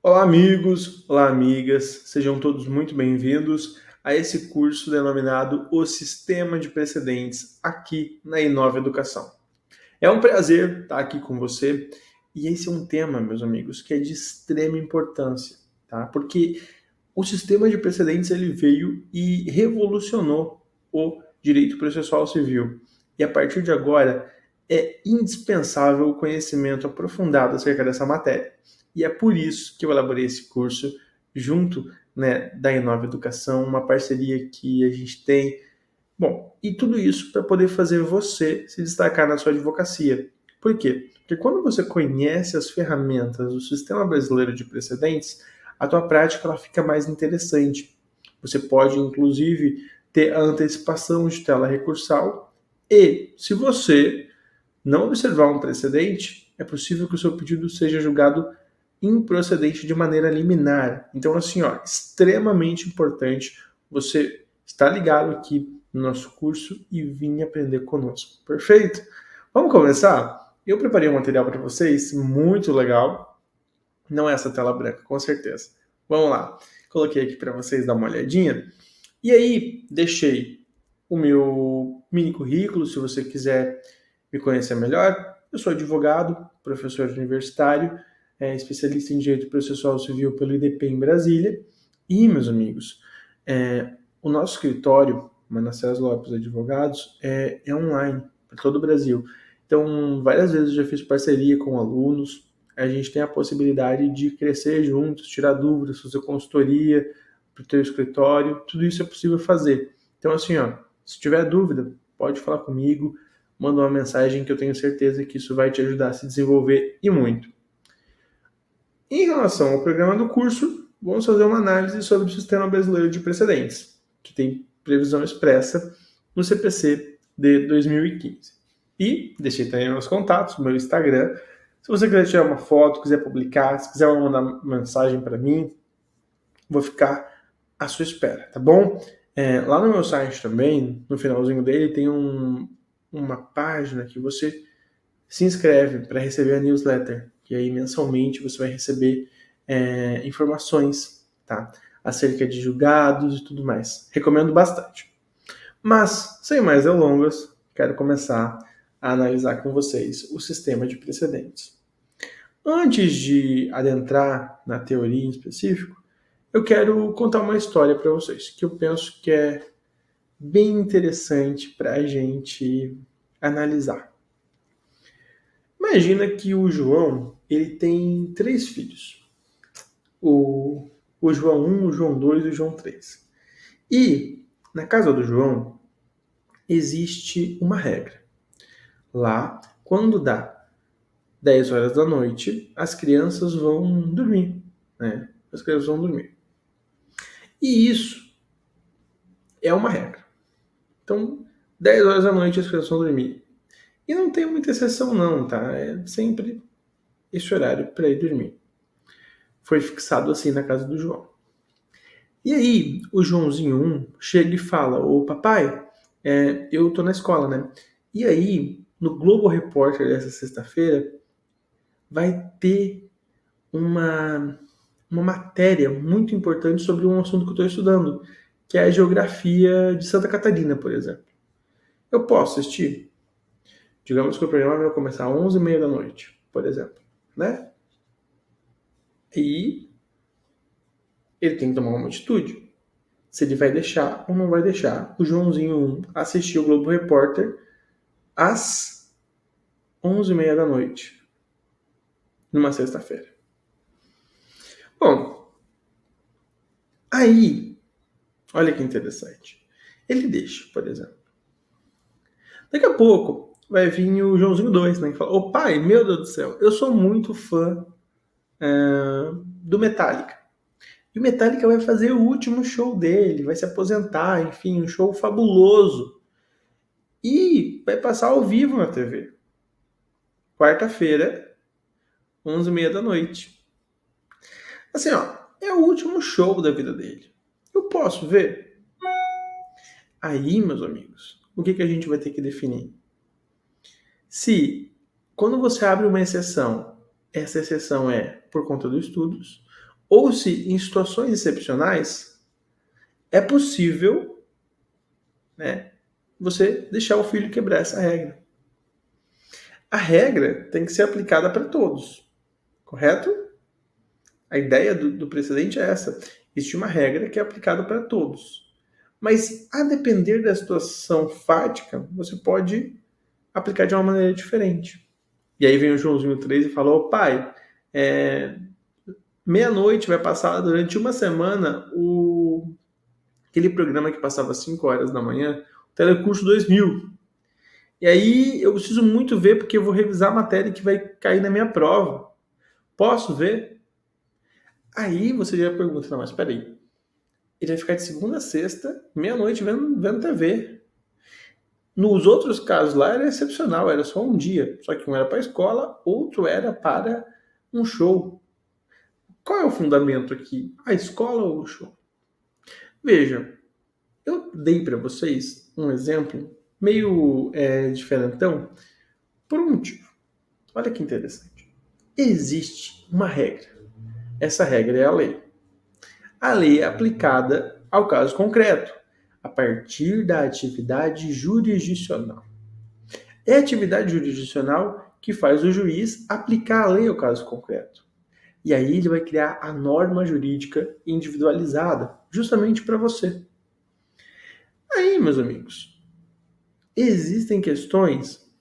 Olá, amigos, olá, amigas, sejam todos muito bem-vindos a esse curso denominado O Sistema de Precedentes aqui na Inova Educação. É um prazer estar aqui com você e esse é um tema, meus amigos, que é de extrema importância, tá? Porque o sistema de precedentes ele veio e revolucionou o direito processual civil. E a partir de agora é indispensável o conhecimento aprofundado acerca dessa matéria. E é por isso que eu elaborei esse curso junto, né, da Inova Educação, uma parceria que a gente tem. Bom, e tudo isso para poder fazer você se destacar na sua advocacia. Por quê? Porque quando você conhece as ferramentas do Sistema Brasileiro de Precedentes, a tua prática ela fica mais interessante. Você pode, inclusive, ter a antecipação de tela recursal e, se você não observar um precedente, é possível que o seu pedido seja julgado improcedente de maneira liminar. Então, assim, ó, extremamente importante você estar ligado aqui no nosso curso e vir aprender conosco. Perfeito? Vamos começar? Eu preparei um material para vocês muito legal. Não é essa tela branca, com certeza. Vamos lá. Coloquei aqui para vocês dar uma olhadinha. E aí, deixei o meu mini currículo, se você quiser me conhecer melhor. Eu sou advogado, professor universitário, especialista em Direito Processual Civil pelo IDP em Brasília. E, meus amigos, o nosso escritório, Manassés Lopes Advogados, é online para todo o Brasil. Então, várias vezes eu já fiz parceria com alunos, a gente tem a possibilidade de crescer juntos, tirar dúvidas, fazer consultoria para o teu escritório, tudo isso é possível fazer. Então, assim, ó, se tiver dúvida, pode falar comigo, manda uma mensagem que eu tenho certeza que isso vai te ajudar a se desenvolver e muito. Em relação ao programa do curso, vamos fazer uma análise sobre o Sistema Brasileiro de Precedentes, que tem previsão expressa no CPC de 2015. E deixei também meus contatos, meu Instagram. Se você quiser tirar uma foto, quiser publicar, se quiser mandar mensagem para mim, vou ficar à sua espera, tá bom? Lá no meu site também, no finalzinho dele, tem uma página que você se inscreve para receber a newsletter, que aí mensalmente você vai receber informações, tá? Acerca de julgados e tudo mais. Recomendo bastante. Mas, sem mais delongas, quero começar a analisar com vocês o sistema de precedentes. Antes de adentrar na teoria em específico, eu quero contar uma história para vocês, que eu penso que é bem interessante para a gente analisar. Imagina que o João ele tem 3 filhos. O João 1, o João 2 e o João 3. E na casa do João existe uma regra. Lá, quando dá 10 horas da noite, as crianças vão dormir. Né? As crianças vão dormir. E isso é uma regra. Então, 10 horas da noite as crianças vão dormir. E não tem muita exceção não, tá? É sempre esse horário para ir dormir. Foi fixado assim na casa do João. E aí, o Joãozinho 1 chega e fala: Ô papai, eu tô na escola, né? E aí, no Globo Repórter dessa sexta-feira, vai ter uma matéria muito importante sobre um assunto que eu estou estudando, que é a geografia de Santa Catarina, por exemplo. Eu posso assistir? Digamos que o programa vai começar às 11h30 da noite, por exemplo, né? E ele tem que tomar uma atitude. Se ele vai deixar ou não vai deixar o Joãozinho 1 assistir o Globo Repórter às 11h30 da noite, numa sexta-feira. Bom, aí, olha que interessante. Ele deixa, por exemplo. Daqui a pouco vai vir o Joãozinho 2, né? Que fala: Ô pai, meu Deus do céu, eu sou muito fã do Metallica. E o Metallica vai fazer o último show dele, vai se aposentar, enfim, um show fabuloso. E vai passar ao vivo na TV. Quarta-feira, 11h30 da noite. Assim, ó, é o último show da vida dele. Eu posso ver? Aí, meus amigos, o que a gente vai ter que definir? Se, quando você abre uma exceção, essa exceção é por conta dos estudos, ou se em situações excepcionais é possível, né, você deixar o filho quebrar essa regra. A regra tem que ser aplicada para todos, correto? A ideia do precedente é essa. Existe uma regra que é aplicada para todos. Mas, a depender da situação fática, você pode aplicar de uma maneira diferente. E aí vem o Joãozinho 3 e fala: ô pai, meia-noite vai passar durante uma semana aquele programa que passava às 5 horas da manhã, o Telecurso 2000. E aí eu preciso muito ver porque eu vou revisar a matéria que vai cair na minha prova. Posso ver? Aí você já pergunta: não, mas peraí. Ele vai ficar de segunda a sexta, meia-noite, vendo TV. Nos outros casos lá era excepcional, era só um dia. Só que um era para a escola, outro era para um show. Qual é o fundamento aqui? A escola ou o show? Veja, eu dei para vocês um exemplo meio diferentão por um motivo. Olha que interessante. Existe uma regra. Essa regra é a lei. A lei é aplicada ao caso concreto, a partir da atividade jurisdicional. É a atividade jurisdicional que faz o juiz aplicar a lei ao caso concreto. E aí ele vai criar a norma jurídica individualizada, justamente para você. Aí, meus amigos, existem questões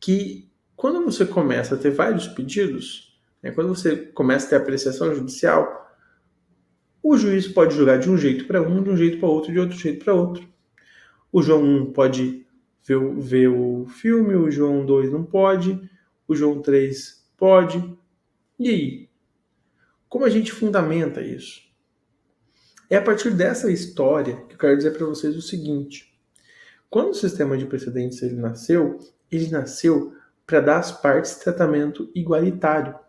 que, quando você começa a ter vários pedidos, quando você começa a ter apreciação judicial, o juiz pode julgar de um jeito para um, de um jeito para outro, de outro jeito para outro. O João 1 pode ver o filme, o João 2 não pode, o João 3 pode. E aí? Como a gente fundamenta isso? É a partir dessa história que eu quero dizer para vocês o seguinte. Quando o sistema de precedentes ele nasceu para dar às partes tratamento igualitário.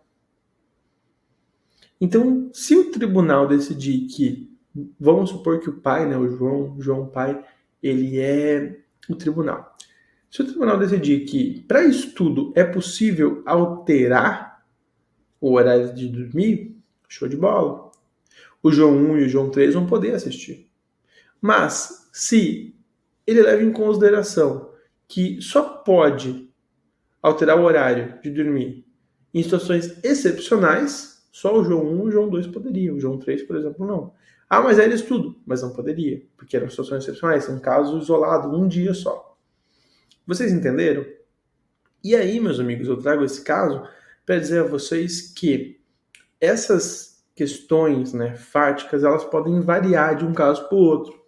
Então, se o tribunal decidir que, vamos supor que o pai, né, o João pai, ele é o tribunal. Se o tribunal decidir que para estudo é possível alterar o horário de dormir, show de bola. O João 1 e o João 3 vão poder assistir. Mas, se ele leva em consideração que só pode alterar o horário de dormir em situações excepcionais, só o João 1 e o João 2 poderiam. O João 3, por exemplo, não. Ah, mas era estudo. Mas não poderia, porque eram situações excepcionais, um caso isolado, um dia só. Vocês entenderam? E aí, meus amigos, eu trago esse caso para dizer a vocês que essas questões, né, fáticas, elas podem variar de um caso para o outro.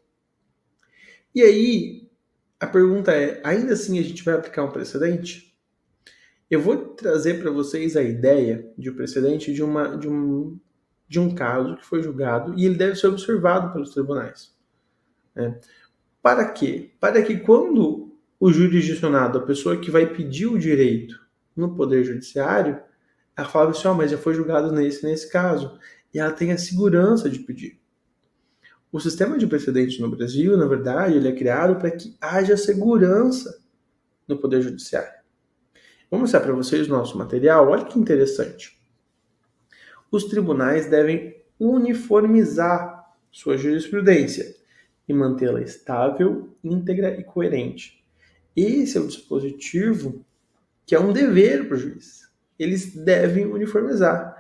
E aí, a pergunta é, ainda assim a gente vai aplicar um precedente? Eu vou trazer para vocês a ideia de um precedente de um caso que foi julgado e ele deve ser observado pelos tribunais. Né? Para quê? Para que quando o jurisdicionado, a pessoa que vai pedir o direito no Poder Judiciário, ela fala assim, mas já foi julgado nesse caso. E ela tem a segurança de pedir. O sistema de precedentes no Brasil, na verdade, ele é criado para que haja segurança no Poder Judiciário. Vou mostrar para vocês o nosso material. Olha que interessante. Os tribunais devem uniformizar sua jurisprudência e mantê-la estável, íntegra e coerente. Esse é o dispositivo que é um dever para o juiz. Eles devem uniformizar.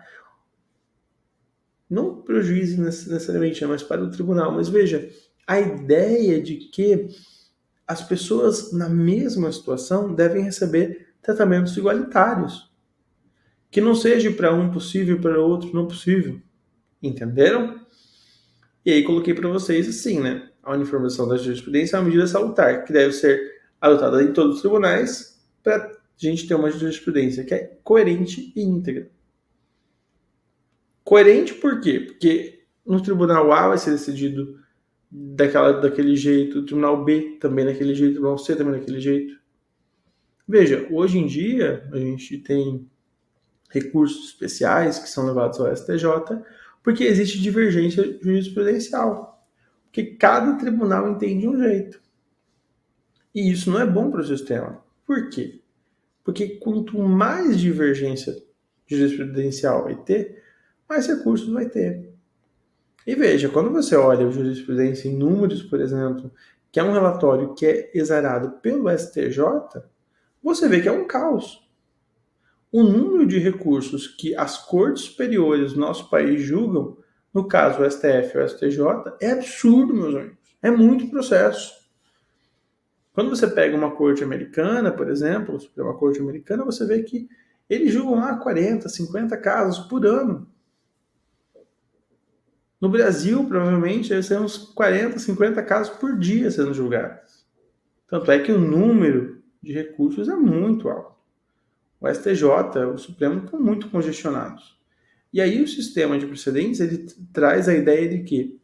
Não para o juiz necessariamente, mas para o tribunal. Mas veja, a ideia de que as pessoas na mesma situação devem receber tratamentos igualitários. Que não seja para um possível e para o outro não possível. Entenderam? E aí coloquei para vocês assim, né? A uniformização da jurisprudência é uma medida salutar, que deve ser adotada em todos os tribunais para a gente ter uma jurisprudência que é coerente e íntegra. Coerente por quê? Porque no tribunal A vai ser decidido daquele jeito, o tribunal B também daquele jeito, o tribunal C também daquele jeito. Veja, hoje em dia a gente tem recursos especiais que são levados ao STJ porque existe divergência jurisprudencial. Porque cada tribunal entende um jeito. E isso não é bom para o sistema. Por quê? Porque quanto mais divergência jurisprudencial vai ter, mais recursos vai ter. E veja, quando você olha o jurisprudência em números, por exemplo, que é um relatório que é exarado pelo STJ, você vê que é um caos. O número de recursos que as cortes superiores do nosso país julgam, no caso o STF e o STJ, é absurdo, meus amigos. É muito processo. Quando você pega uma corte americana, por exemplo, uma corte americana, você vê que eles julgam lá 40, 50 casos por ano. No Brasil, provavelmente, deve ser uns 40, 50 casos por dia sendo julgados. Tanto é que o número de recursos é muito alto. O STJ, o Supremo, estão muito congestionados. E aí o sistema de precedentes, ele traz a ideia de que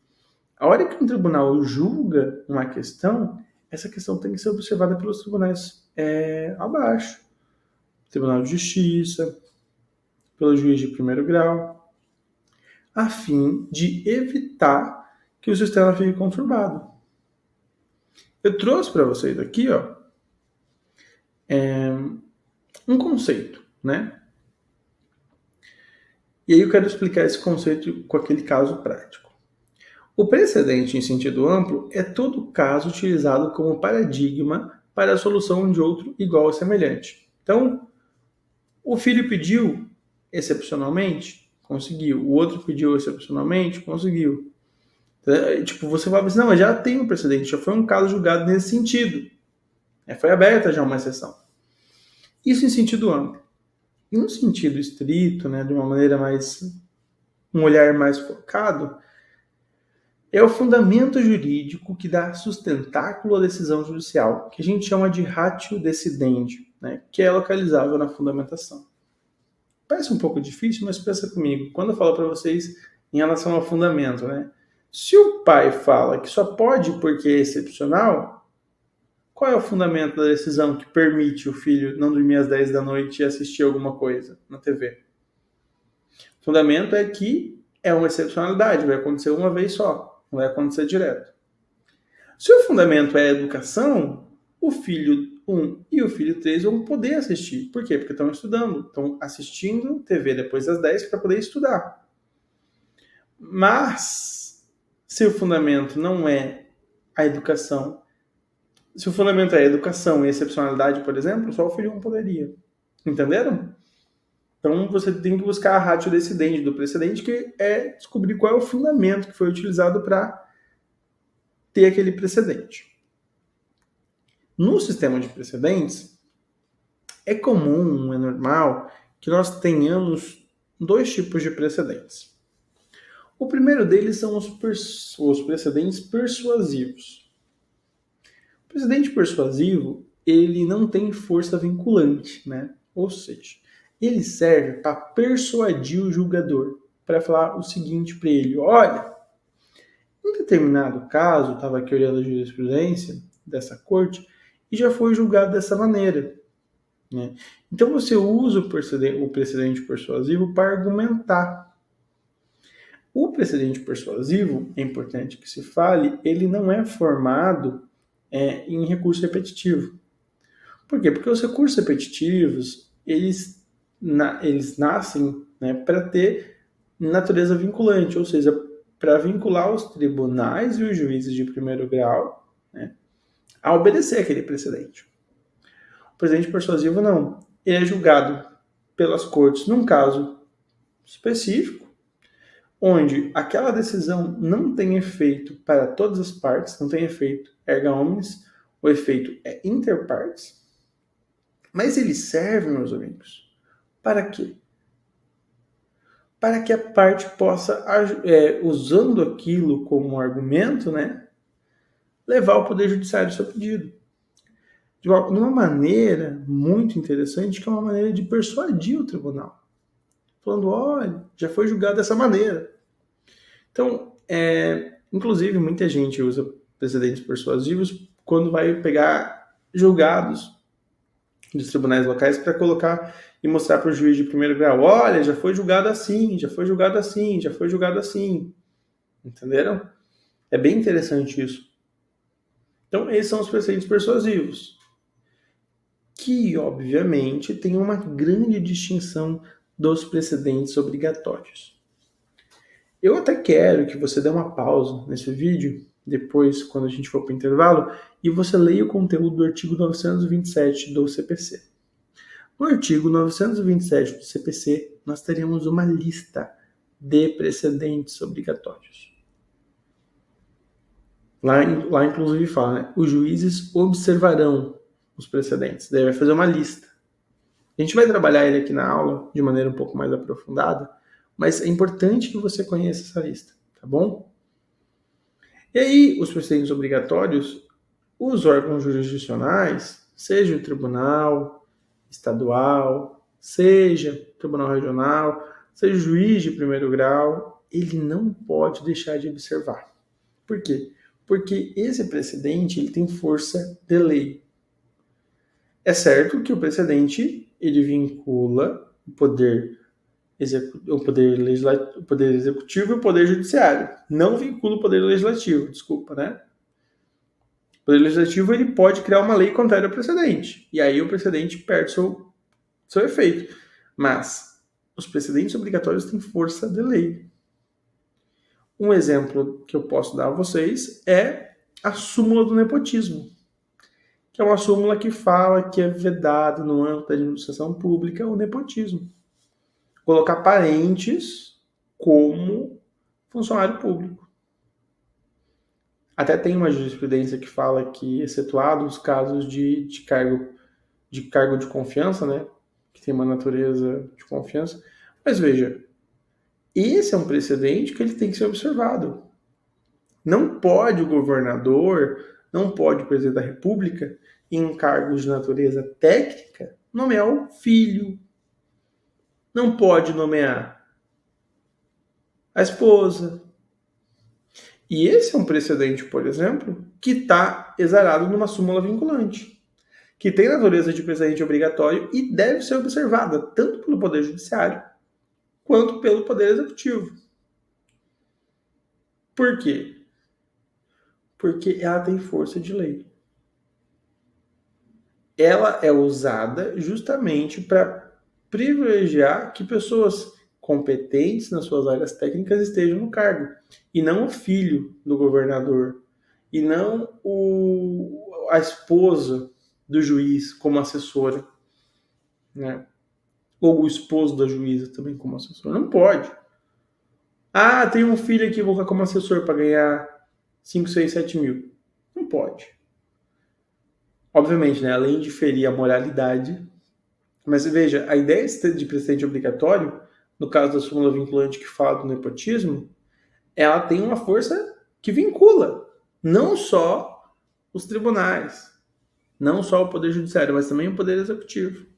a hora que um tribunal julga uma questão, essa questão tem que ser observada pelos tribunais abaixo. Tribunal de Justiça, pelo juiz de primeiro grau, a fim de evitar que o sistema fique conturbado. Eu trouxe para vocês aqui um conceito, né? E aí eu quero explicar esse conceito com aquele caso prático. O precedente em sentido amplo é todo caso utilizado como paradigma para a solução de outro igual ou semelhante. Então, o filho pediu excepcionalmente, conseguiu. O outro pediu excepcionalmente, conseguiu. Tipo, você vai assim, não, mas já tem um precedente, já foi um caso julgado nesse sentido. Foi aberta já uma exceção. Isso em sentido amplo. E no sentido estrito, né, de uma maneira mais, um olhar mais focado, é o fundamento jurídico que dá sustentáculo à decisão judicial, que a gente chama de ratio decidendi, né, que é localizável na fundamentação. Parece um pouco difícil, mas pensa comigo. Quando eu falo para vocês em relação ao fundamento, né? Se o pai fala que só pode porque é excepcional, qual é o fundamento da decisão que permite o filho não dormir às 10 da noite e assistir alguma coisa na TV? O fundamento é que é uma excepcionalidade, vai acontecer uma vez só, não vai acontecer direto. Se o fundamento é a educação, o filho 1 e o filho 3 vão poder assistir. Por quê? Porque estão estudando, estão assistindo TV depois das 10 para poder estudar. Mas, se o fundamento não é a educação, se o fundamento é a educação e excepcionalidade, por exemplo, só o filho 1 poderia. Entenderam? Então, você tem que buscar a ratio decidendi do precedente, que é descobrir qual é o fundamento que foi utilizado para ter aquele precedente. No sistema de precedentes, é comum, é normal, que nós tenhamos dois tipos de precedentes. O primeiro deles são os precedentes persuasivos. O precedente persuasivo, ele não tem força vinculante, né? Ou seja, ele serve para persuadir o julgador, para falar o seguinte para ele: olha, em determinado caso, estava aqui olhando a jurisprudência dessa corte, e já foi julgado dessa maneira. Né? Então você usa o precedente persuasivo para argumentar. O precedente persuasivo, é importante que se fale, ele não é formado em recurso repetitivo. Por quê? Porque os recursos repetitivos, eles nascem, né, para ter natureza vinculante, ou seja, para vincular os tribunais e os juízes de primeiro grau, né, a obedecer aquele precedente. O precedente persuasivo não. Ele é julgado pelas cortes num caso específico, onde aquela decisão não tem efeito para todas as partes, não tem efeito erga omnes, o efeito é inter partes, mas ele serve, meus amigos, para quê? Para que a parte possa, usando aquilo como argumento, né, levar ao Poder Judiciário o seu pedido. De uma maneira muito interessante, que é uma maneira de persuadir o tribunal. Falando, olha, já foi julgado dessa maneira. Então, inclusive, muita gente usa precedentes persuasivos quando vai pegar julgados dos tribunais locais para colocar e mostrar para o juiz de primeiro grau, olha, já foi julgado assim, já foi julgado assim, já foi julgado assim. Entenderam? É bem interessante isso. Então, esses são os precedentes persuasivos, que, obviamente, tem uma grande distinção dos precedentes obrigatórios. Eu até quero que você dê uma pausa nesse vídeo, depois, quando a gente for para o intervalo, e você leia o conteúdo do artigo 927 do CPC. No artigo 927 do CPC, nós teremos uma lista de precedentes obrigatórios. Lá inclusive fala, né? Os juízes observarão os precedentes. Daí vai fazer uma lista. A gente vai trabalhar ele aqui na aula de maneira um pouco mais aprofundada, mas é importante que você conheça essa lista, tá bom? E aí, os precedentes obrigatórios, os órgãos jurisdicionais, seja o tribunal estadual, seja o tribunal regional, seja o juiz de primeiro grau, ele não pode deixar de observar. Por quê? Porque esse precedente ele tem força de lei. É certo que o precedente ele vincula o poder executivo e o poder judiciário. Não vincula o poder legislativo, desculpa, né? O poder legislativo ele pode criar uma lei contrária ao precedente. E aí o precedente perde seu efeito. Mas os precedentes obrigatórios têm força de lei. Um exemplo que eu posso dar a vocês é a súmula do nepotismo, que é uma súmula que fala que é vedado no âmbito da administração pública o nepotismo. Colocar parentes como funcionário público. Até tem uma jurisprudência que fala que, excetuados os casos de cargo de confiança, né, que tem uma natureza de confiança, mas veja, esse é um precedente que ele tem que ser observado. Não pode o governador, não pode o presidente da República, em cargos de natureza técnica, nomear o filho. Não pode nomear a esposa. E esse é um precedente, por exemplo, que está exarado numa súmula vinculante, que tem natureza de precedente obrigatório e deve ser observada tanto pelo Poder Judiciário quanto pelo Poder Executivo. Por quê? Porque ela tem força de lei. Ela é usada justamente para privilegiar que pessoas competentes nas suas áreas técnicas estejam no cargo, e não o filho do governador, e não a esposa do juiz como assessora, né? Ou o esposo da juíza também como assessor. Não pode. Ah, tem um filho aqui, vou colocar como assessor para ganhar 5, 6, 7 mil. Não pode. Obviamente, né, além de ferir a moralidade, mas veja, a ideia de precedente obrigatório, no caso da súmula vinculante que fala do nepotismo, ela tem uma força que vincula não só os tribunais, não só o Poder Judiciário, mas também o Poder Executivo.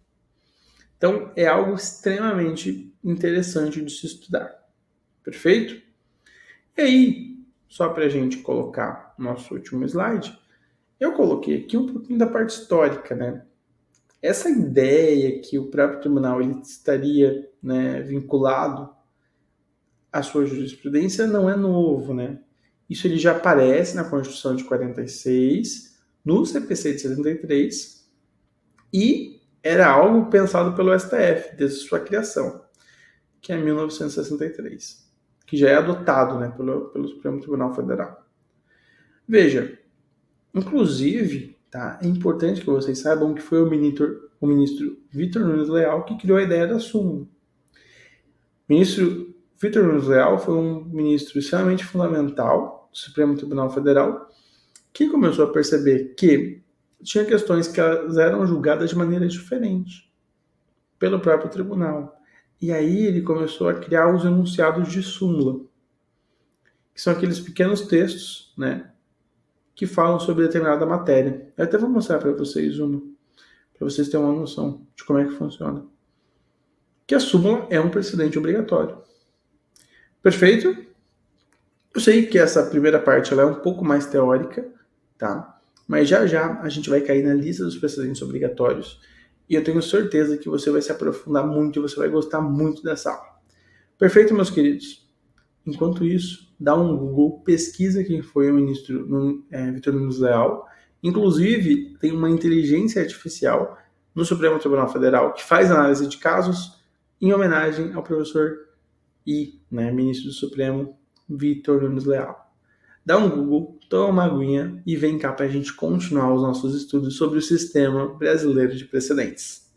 Então, é algo extremamente interessante de se estudar. Perfeito? E aí, só para a gente colocar o nosso último slide, eu coloquei aqui um pouquinho da parte histórica, né? Essa ideia que o próprio tribunal ele estaria, né, vinculado à sua jurisprudência não é novo, né? Isso ele já aparece na Constituição de 46, no CPC de 73, e era algo pensado pelo STF desde sua criação, que é 1963, que já é adotado, né, pelo Supremo Tribunal Federal. Veja, inclusive, tá, é importante que vocês saibam que foi o ministro Vitor Nunes Leal que criou a ideia da súmula. O ministro Vitor Nunes Leal foi um ministro extremamente fundamental do Supremo Tribunal Federal que começou a perceber que tinha questões que elas eram julgadas de maneira diferente pelo próprio tribunal. E aí ele começou a criar os enunciados de súmula, que são aqueles pequenos textos, né, que falam sobre determinada matéria. Eu até vou mostrar para vocês uma, para vocês terem uma noção de como é que funciona. Que a súmula é um precedente obrigatório. Perfeito? Eu sei que essa primeira parte ela é um pouco mais teórica, tá? Mas já já a gente vai cair na lista dos precedentes obrigatórios e eu tenho certeza que você vai se aprofundar muito e você vai gostar muito dessa aula. Perfeito, meus queridos? Enquanto isso, dá um Google, pesquisa quem foi o ministro Vitor Nunes Leal. Inclusive, tem uma inteligência artificial no Supremo Tribunal Federal que faz análise de casos em homenagem ao professor e, ministro do Supremo, Victor Nunes Leal. Dá um Google, toma uma aguinha e vem cá para a gente continuar os nossos estudos sobre o sistema brasileiro de precedentes.